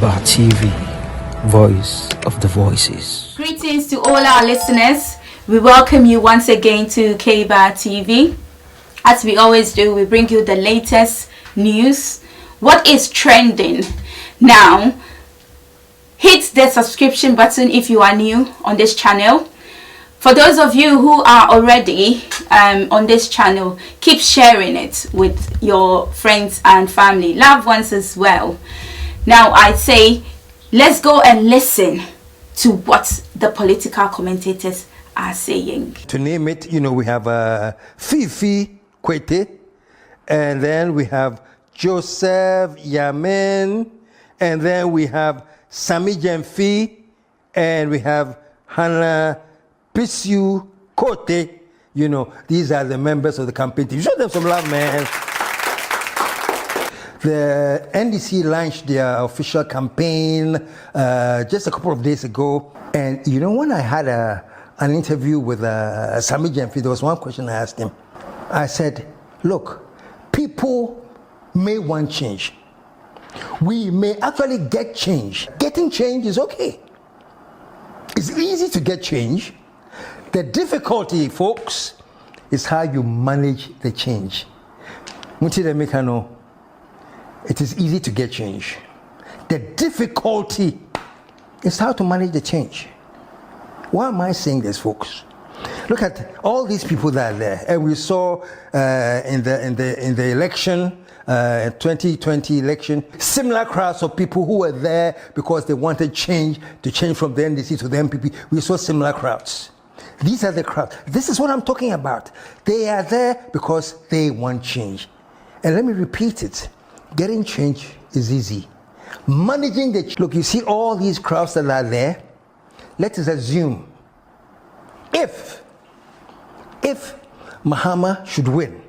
KSM TV, voice of the voices. Greetings to all our listeners. We welcome you once again to KSM TV. As we always do, we bring you the latest news. What is trending now? Hit the subscription button if you are new on this channel. For those of you who are already on this channel, keep sharing it with your friends and family, loved ones as well. Now I say, let's go and listen to what the political commentators are saying. To name it, we have Fifi Kwete, and then we have Joseph Yamin, and then we have Sami Jemfi, and we have Hannah Pisu Kote. These are the members of the campaign team. Show them some love, man. The NDC launched their official campaign just a couple of days ago. And when I had an interview with Sami Jemfi, there was one question I asked him. I said, look, people may want change. We may actually get change. Getting change is okay. It's easy to get change. The difficulty, folks, is how you manage the change. It is easy to get change. The difficulty is how to manage the change. Why am I saying this, folks? Look at all these people that are there, and we saw in the election, 2020 election, similar crowds of people who were there because they wanted change, to change from the NDC to the NPP. We saw similar crowds. These are the crowds. This is what I'm talking about. They are there because they want change. And let me repeat it. Getting change is easy. Managing the look, you see all these crowds that are there. Let us assume if Mahama should win,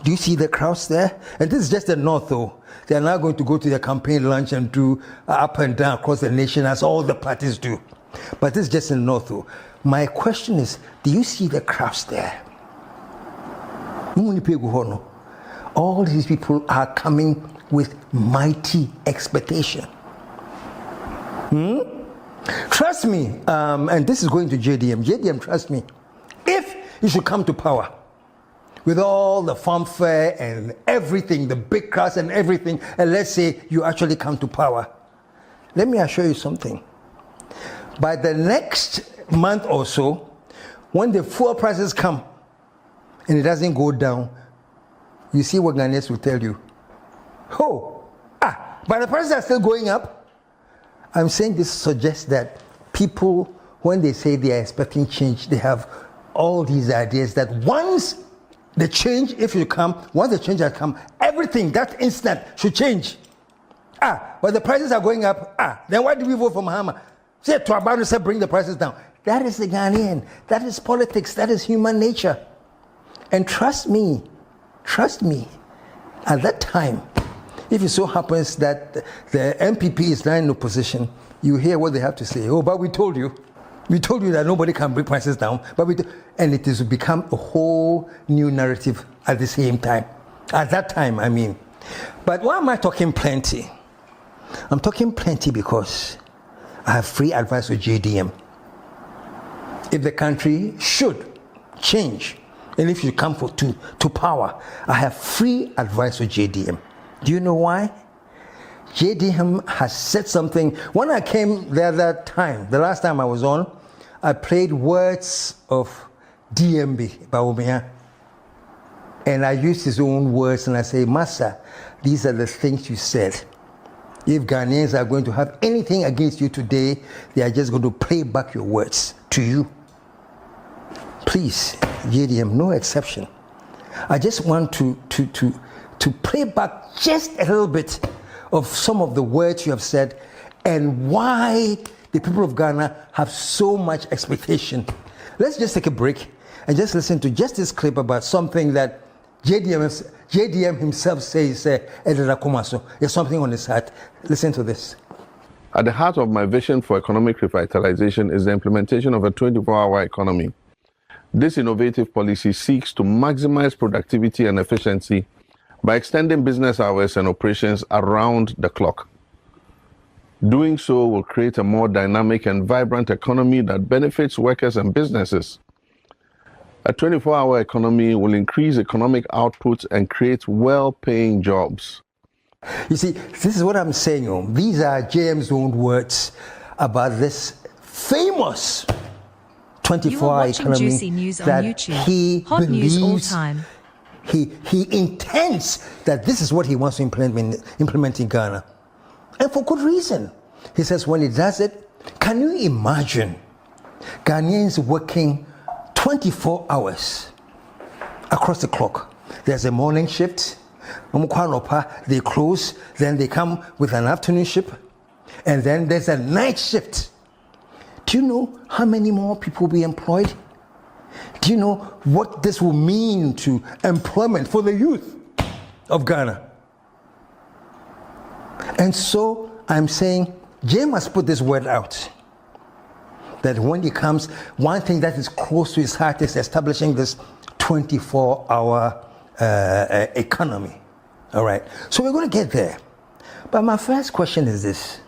do you see the crowds there? And this is just the north, though. They are now going to go to their campaign lunch and do up and down across the nation as all the parties do. But this is just in the north, though. My question is, do you see the crowds there? All these people are coming with mighty expectation. Trust me, and this is going to JDM. JDM, trust me. If you should come to power with all the fanfare and everything, the big crowds and everything, and let's say you actually come to power, let me assure you something. By the next month or so, when the fuel prices come and it doesn't go down, you see what Ghanaians will tell you. But the prices are still going up. I'm saying this suggests that people, when they say they are expecting change, they have all these ideas that once the change, if you come, once the change has come, everything, that instant should change. But the prices are going up. Then why do we vote for Mahama? Say to Addo, say bring the prices down. That is the Ghanaian. That is politics. That is human nature. And trust me, at that time, if it so happens that the NPP is now in opposition, you hear what they have to say. But we told you that nobody can bring prices down. And it is to become a whole new narrative at the same time. At that time, I mean. But why am I talking plenty? I'm talking plenty because I have free advice with JDM. If the country should change, and if you come to power, I have free advice with JDM. Do you know why? JDM has said something. When I came there that time, the last time I was on, I played words of DMB, Baumia. And I used his own words and I say, Massa, these are the things you said. If Ghanaians are going to have anything against you today, they are just going to play back your words to you. Please, JDM, no exception. I just want to play back just a little bit of some of the words you have said and why the people of Ghana have so much expectation. Let's just take a break and just listen to just this clip about something that JDM himself says, there's something on his heart. Listen to this. At the heart of my vision for economic revitalization is the implementation of a 24-hour economy. This innovative policy seeks to maximize productivity and efficiency by extending business hours and operations around the clock. Doing so will create a more dynamic and vibrant economy that benefits workers and businesses. A 24-hour economy will increase economic output and create well-paying jobs. You see, this is what I'm saying. These are JM's own words about this famous 24-hour economy Juicy News that on YouTube. he Hot believes, news all time. He intends that this is what he wants to implement in Ghana. And for good reason. He says when he does it, can you imagine Ghanaians working 24 hours across the clock? There's a morning shift, they close, then they come with an afternoon shift, and then there's a night shift. Do you know how many more people will be employed? Do you know what this will mean to employment for the youth of Ghana? And so I'm saying, James must put this word out. That when he comes, one thing that is close to his heart is establishing this 24-hour economy. All right. So we're going to get there. But my first question is this.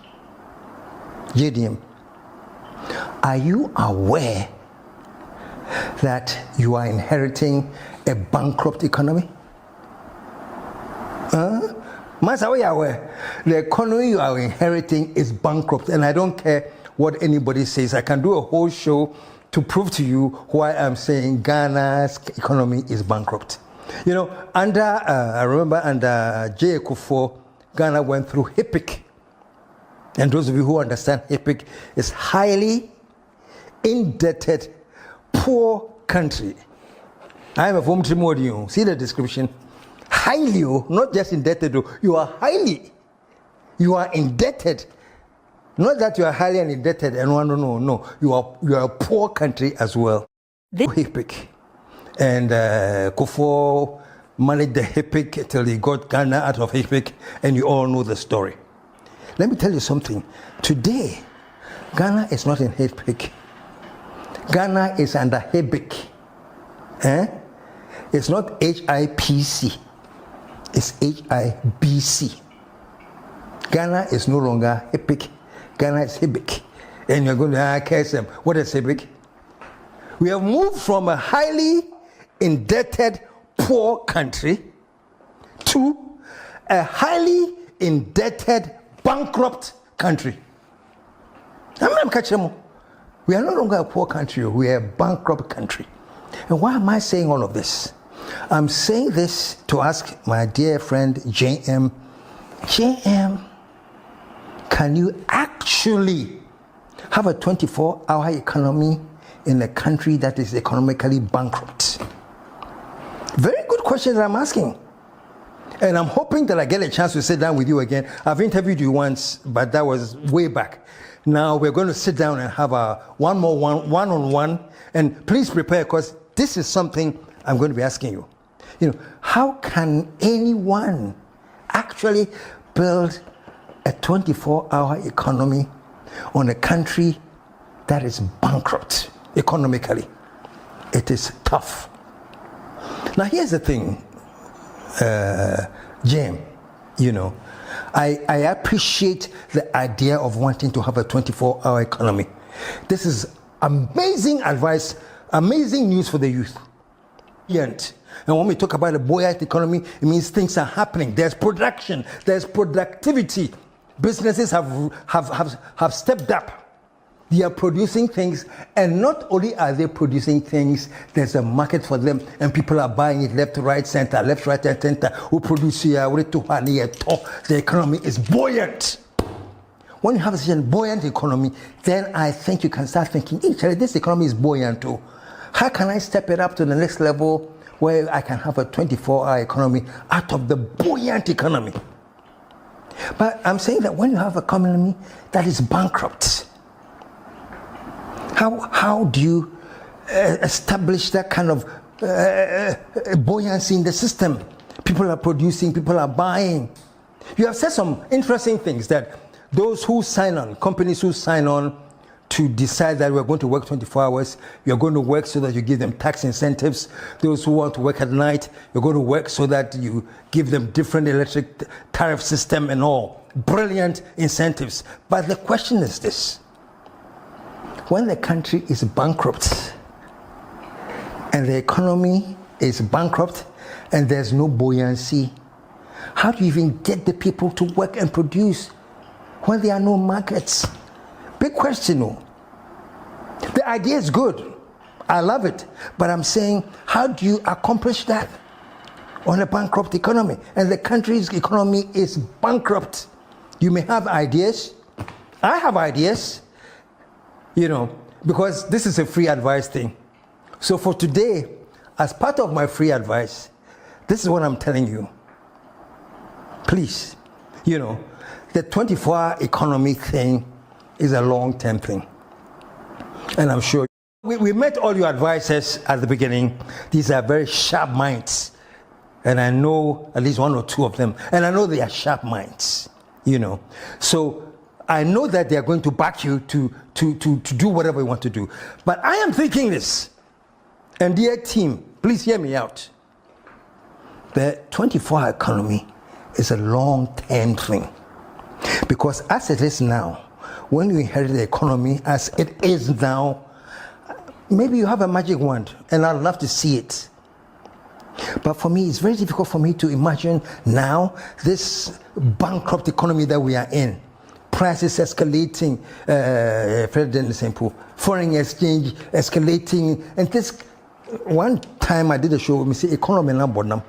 JDM, are you aware that you are inheriting a bankrupt economy? Master, are you aware? The economy you are inheriting is bankrupt, and I don't care what anybody says. I can do a whole show to prove to you why I'm saying Ghana's economy is bankrupt. You know, I remember under Akuffo, Ghana went through HIPIC. And those of you who understand HIPIC, is highly indebted, poor country. I am a former Trimodium. See the description? Highly, not just indebted, you are highly. You are indebted. Not that you are highly indebted and no. You are a poor country as well. HIPIC. And Akuffo managed the HIPIC till he got Ghana out of HIPIC, and you all know the story. Let me tell you something. Today, Ghana is not in HIPIC. Ghana is under HIPIC. It's not HIPC. It's HIBC. Ghana is no longer HIPIC. Ghana is HIPIC. And you're going to KSM. What is HIPIC? We have moved from a highly indebted, poor country to a highly indebted, bankrupt country. We are no longer a poor country, we are a bankrupt country. And why am I saying all of this? I'm saying this to ask my dear friend JM, can you actually have a 24-hour economy in a country that is economically bankrupt? Very good question that I'm asking. And I'm hoping that I get a chance to sit down with you again. I've interviewed you once, but that was way back. Now we're going to sit down and have a one-on-one. And please prepare, because this is something I'm going to be asking you. You know, how can anyone actually build a 24-hour economy on a country that is bankrupt economically? It is tough. Now here's the thing, Jim, you know, I appreciate the idea of wanting to have a 24-hour economy. This is amazing advice, amazing news for the youth. And when we talk about a buoyant economy, it means things are happening. There's production, there's productivity. Businesses have stepped up. They are producing things, and not only are they producing things, there's a market for them, and people are buying it left, right, center, left, right, and center. Who produce here, the economy is buoyant. When you have such a buoyant economy, then I think you can start thinking, hey, this economy is buoyant too. How can I step it up to the next level where I can have a 24-hour economy out of the buoyant economy? But I'm saying that when you have an economy that is bankrupt, how do you establish that kind of buoyancy in the system? People are producing, people are buying. You have said some interesting things, that those who sign on, companies who sign on to decide that we're going to work 24 hours. You're going to work so that you give them tax incentives. Those who want to work at night, you're going to work so that you give them different electric tariff system and all. Brilliant incentives. But the question is this. When the country is bankrupt and the economy is bankrupt and there's no buoyancy, how do you even get the people to work and produce when there are no markets? Big question, no. The idea is good. I love it. But I'm saying, how do you accomplish that on a bankrupt economy? And the country's economy is bankrupt. You may have ideas. I have ideas, because this is a free advice thing. So for today, as part of my free advice, this is what I'm telling you. Please, the 24-hour economy thing is a long-term thing. And I'm sure we met all your advisors at the beginning. These are very sharp minds. And I know at least one or two of them. And I know they are sharp minds, So I know that they are going to back you to do whatever you want to do. But I am thinking this. And dear team, please hear me out. The 24-hour economy is a long-term thing. Because as it is now, when you inherit the economy as it is now, maybe you have a magic wand, and I'd love to see it. But for me, it's very difficult for me to imagine now this bankrupt economy that we are in. Prices escalating, foreign exchange escalating, and this. One time I did a show, we say Economy Lambonam.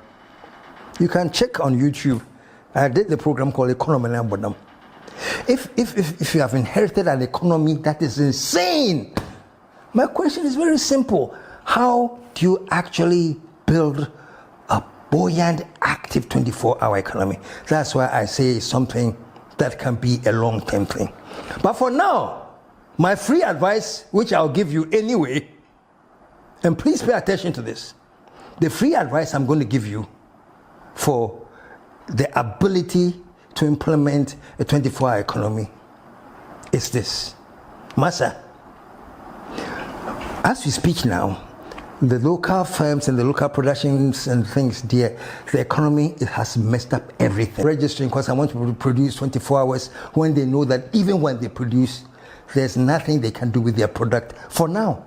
You can check on YouTube. I did the program called Economy Lambonam. If you have inherited an economy that is insane, my question is very simple. How do you actually build a buoyant, active 24-hour economy? That's why I say something that can be a long-term thing. But for now, my free advice, which I'll give you anyway, and please pay attention to this. The free advice I'm going to give you for the ability to implement a 24-hour economy is this. Massa, as we speak now, the local firms and the local productions and things there, the economy, it has messed up everything. Registering because I want to produce 24 hours when they know that even when they produce, there's nothing they can do with their product for now.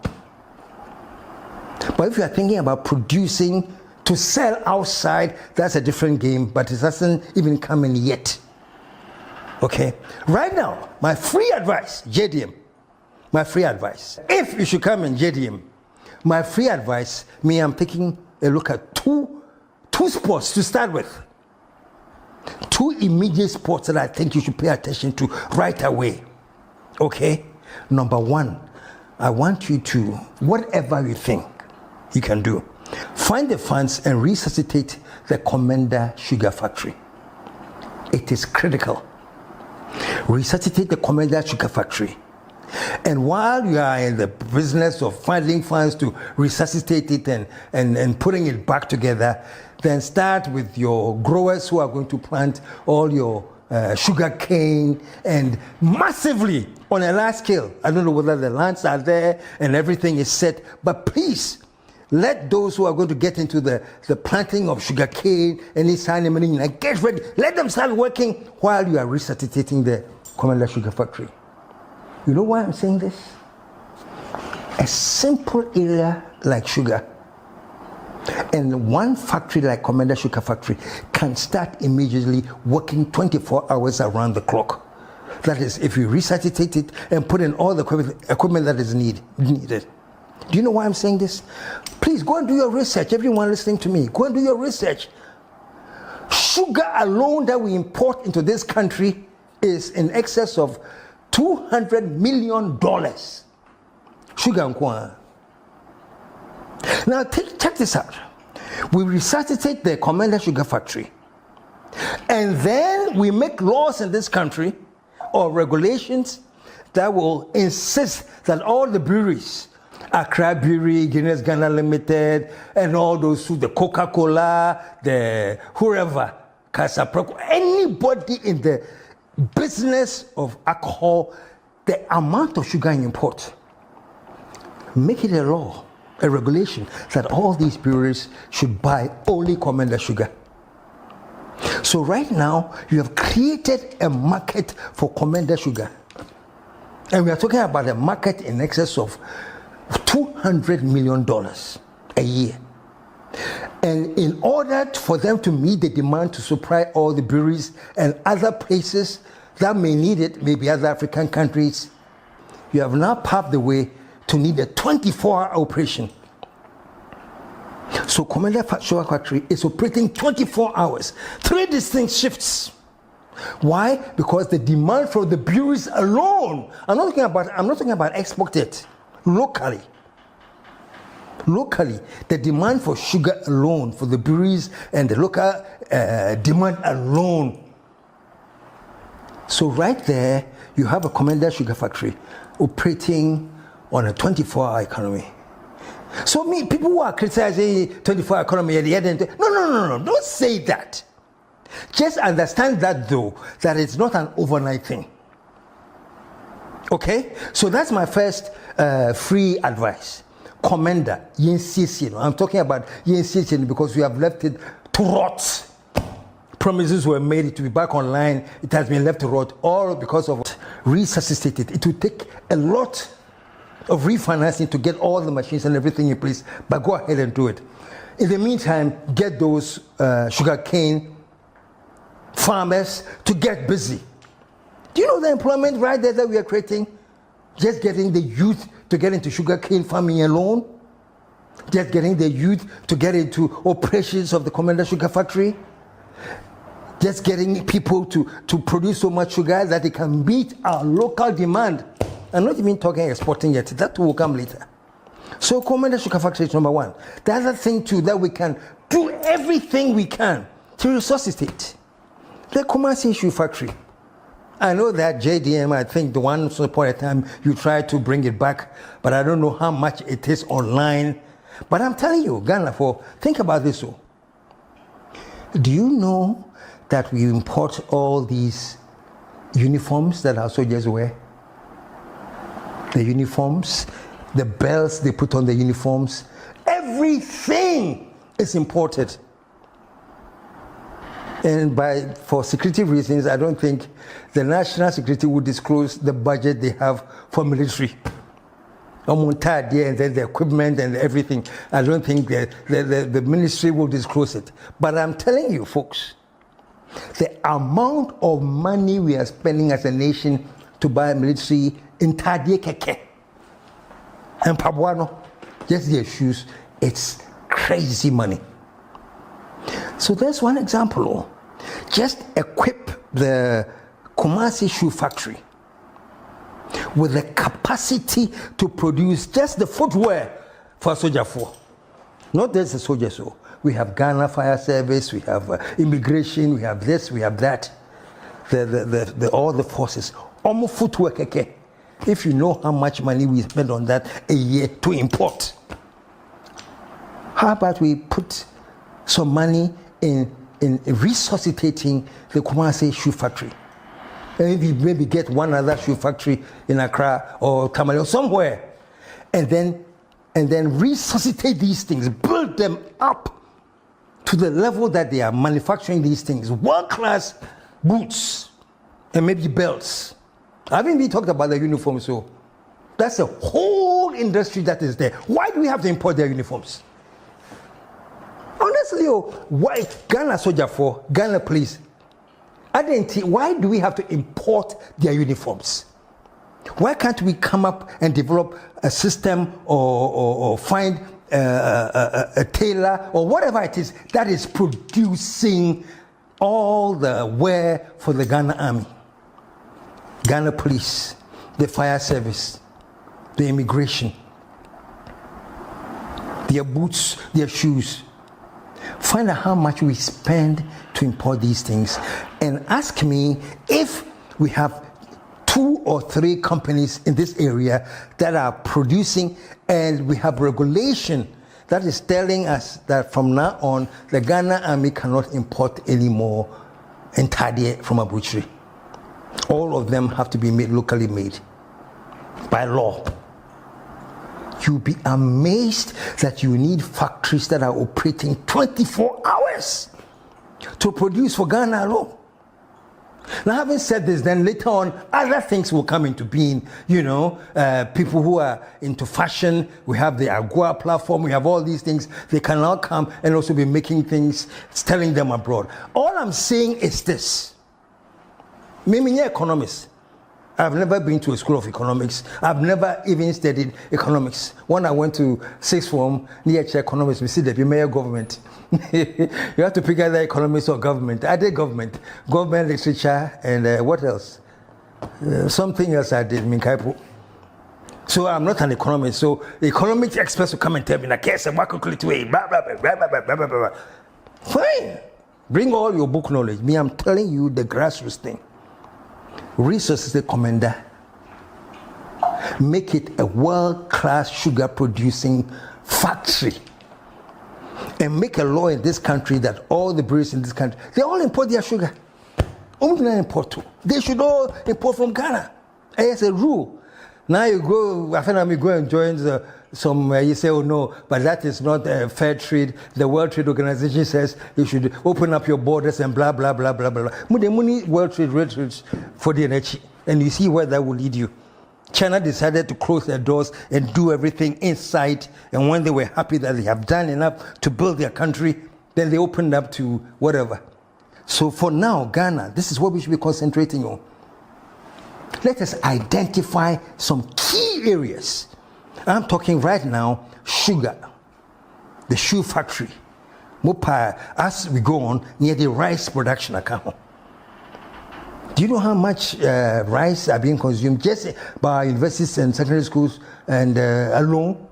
But if you are thinking about producing to sell outside, that's a different game, but it hasn't even come in yet. Okay? Right now, my free advice, JDM, my free advice. If you should come in JDM, my free advice, I'm taking a look at two sports to start with. Two immediate sports that I think you should pay attention to right away. Okay? Number one, I want you to, whatever you think you can do, find the funds and resuscitate the Commander Sugar Factory. It is critical. Resuscitate the Commander Sugar Factory. And while you are in the business of finding funds to resuscitate it and putting it back together, then start with your growers who are going to plant all your sugar cane and massively on a large scale. I don't know whether the lands are there and everything is set, but please let those who are going to get into the planting of sugar cane and get ready. Let them start working while you are resuscitating the Commander Sugar Factory. You know why I'm saying this? A simple area like sugar and one factory like Commander Sugar Factory can start immediately working 24 hours around the clock. That is, if you resuscitate it and put in all the equipment that is needed. Do you know why I'm saying this? Please go and do your research. Everyone listening to me, go and do your research. Sugar alone that we import into this country is in excess of $200 million. Sugar and corn. Now check this out. We resuscitate the Commander Sugar Factory, and then we make laws in this country or regulations that will insist that all the breweries, Accra Brewery, Guinness Ghana Limited, and all those who, the Coca-Cola, the whoever, Casa Proco, anybody in the business of alcohol the amount of sugar you import, make it a law, a regulation, that all these breweries should buy only commended sugar. So right now, you have created a market for commended sugar. And we are talking about a market in excess of $200 million a year. And in order for them to meet the demand to supply all the breweries and other places that may need it, maybe other African countries, you have now paved the way to need a 24-hour operation. So Commended Sugar Factory is operating 24 hours, 3 distinct shifts. Why? Because the demand from the breweries alone, I'm not talking about exported, locally, the demand for sugar alone, for the breweries and the local demand alone. So right there, you have a Commended Sugar Factory operating on a 24-hour economy. So people who are criticizing 24-hour economy at the end, no, don't say that. Just understand that though, that it's not an overnight thing. Okay? So that's my first free advice. Commender, YNCC. I'm talking about YNCC because we have left it to rot. Promises were made to be back online. It has been left to rot, all because of resuscitated. It will take a lot of refinancing to get all the machines and everything in place, but go ahead and do it. In the meantime, get those sugarcane farmers to get busy. Do you know the employment right there that we are creating? Just getting the youth to get into sugarcane farming alone, just getting the youth to get into operations of the Commended Sugar Factory, just getting people to produce so much sugar that they can meet our local demand. I'm not even talking exporting yet. That will come later. So Commended Sugar Factory is number one. The other thing too, that we can do everything we can to resuscitate the Kumasi Shoe Factory. I know that JDM, I think the once upon a time you tried to bring it back, but I don't know how much it is online. But I'm telling you, Ghana, think about this. Do you know that we import all these uniforms that our soldiers wear? The uniforms, the belts they put on the uniforms, everything is imported. And for security reasons, I don't think the national security would disclose the budget they have for military. And then the equipment and everything. I don't think the ministry will disclose it. But I'm telling you, folks, the amount of money we are spending as a nation to buy military in Tadie Keke and Pabuano, just their shoes, it's crazy money. So there's one example. Just equip the Kumasi Shoe Factory with the capacity to produce just the footwear for Soldier 4. Not just the soldiers. So we have Ghana Fire Service, we have immigration, we have this, we have that. All the forces. Almost footwear keke. If you know how much money we spend on that a year to import. How about we put some money in resuscitating the Kumasi Shoe Factory? Maybe get one other shoe factory in Accra or Tamale or somewhere, and then resuscitate these things, build them up to the level that they are manufacturing these things, world-class boots and maybe belts. I haven't even talked about the uniforms, so that's a whole industry that is there. Why do we have to import their uniforms? Honestly, why Ghana Soldier 4, Ghana Police? Why do we have to import their uniforms? Why can't we come up and develop a system or find a tailor or whatever it is that is producing all the wear for the Ghana Army, Ghana Police, the Fire Service, the immigration, their boots, their shoes? Find out how much we spend to import these things and ask me if we have 2 or 3 companies in this area that are producing, and we have regulation that is telling us that from now on the Ghana Army cannot import any more entire from a butchery. All of them have to be locally made. by law. You'll be amazed that you need factories that are operating 24 hours to produce for Ghana alone. Now, having said this, then later on, other things will come into being. You know, people who are into fashion, we have the Agua platform, we have all these things. They can now come and also be making things, selling them abroad. All I'm saying is this. I'm an economist. I've never been to a school of economics. I've never even studied economics. When I went to sixth form, near economics, we see the mayor government. You have to pick either economics or government. I did government literature, and what else? Something else I did, Minkaipo. So I'm not an economist. So economic experts will come and tell me, like, KSM, what calculate way, blah, blah, blah, blah, blah, blah, blah, blah. Fine. Bring all your book knowledge. Me, I'm telling you the grassroots thing. Resources the commander. Make it a world-class sugar producing factory. And make a law in this country that all the breweries in this country, they all import their sugar. Only import too. They should all import from Ghana. And it's a rule. Now you go, I find me go and join some, you say, oh no, but that is not fair trade. The World Trade Organization says you should open up your borders and blah, blah, blah, blah, blah. Money, World Trade for the energy. And you see where that will lead you. China decided to close their doors and do everything inside. And when they were happy that they have done enough to build their country, then they opened up to whatever. So for now, Ghana, this is what we should be concentrating on. Let us identify some key areas. I'm talking right now, sugar, the shoe factory. Mopa, as we go on, near the rice production account. Do you know how much rice are being consumed just by universities and secondary schools and alone?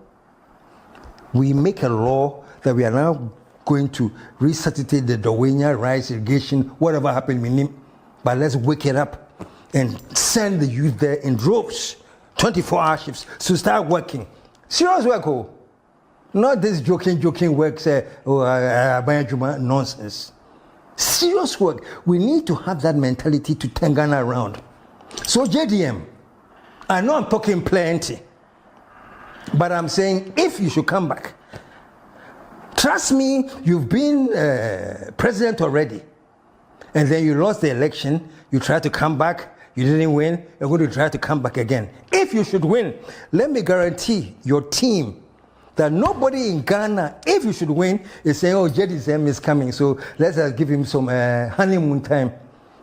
We make a law that we are now going to resuscitate the Dowenya rice irrigation, whatever happened in him, but let's wake it up and send the youth there in droves, 24-hour shifts, to start working. Serious work, oh. Not this joking work, nonsense. Serious work. We need to have that mentality to turn Ghana around. So JDM, I know I'm talking plenty, but I'm saying if you should come back, trust me, you've been president already, and then you lost the election, you tried to come back, you didn't win, you're going to try to come back again. If you should win, let me guarantee your team that nobody in Ghana, if you should win, is saying, oh, JDM is coming, so let's give him some honeymoon time.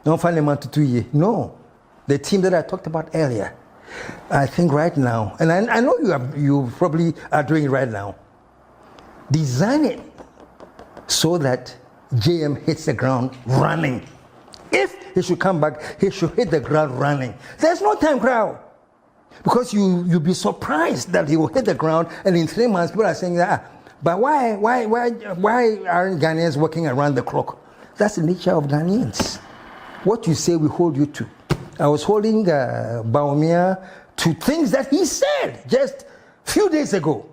Don't find him out to 2 years. No. The team that I talked about earlier, I think right now, and I know you probably are doing it right now, design it so that JM hits the ground running. If he should come back, he should hit the ground running. There's no time crowd. Because you'll be surprised that he will hit the ground, and in 3 months people are saying but why aren't Ghanaians working around the clock? That's the nature of Ghanaians. What you say we hold you to. I was holding Baumia to things that he said just a few days ago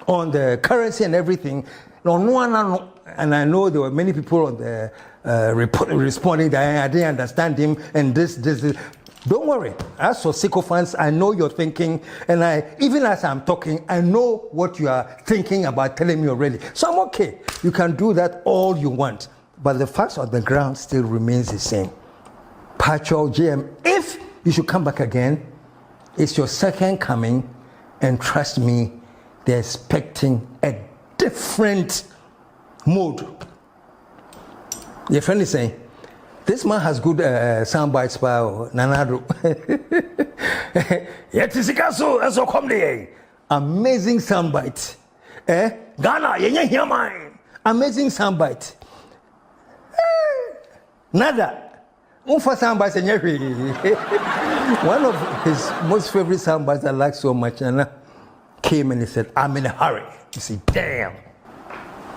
on the currency and everything. And I know there were many people on the responding that I didn't understand him and this. Don't worry. As for sycophants, I know you're thinking, and even as I'm talking, I know what you are thinking about telling me already. So I'm okay. You can do that all you want. But the facts on the ground still remains the same. Pacho JM, if you should come back again, it's your second coming, and trust me, they're expecting a different mode. Your friend is saying, this man has good sound bites by Nanado. Amazing sound bite. Ghana, amazing sound bite. Nada. One of his most favorite sound bites I like so much, and came and he said, I'm in a hurry. You see, damn.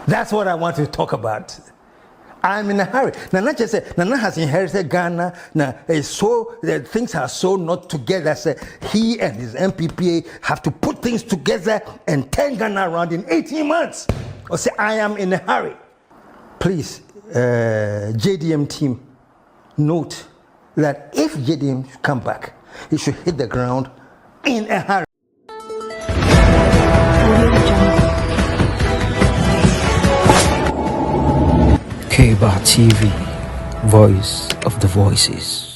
That's what I want to talk about. I'm in a hurry. Nana just said, Nana has inherited Ghana. Now, things are so not together. So he and his NPP have to put things together and turn Ghana around in 18 months. Or say, I am in a hurry. Please, JDM team, note that if JDM come back, he should hit the ground in a hurry. K-Bar TV, voice of the voices.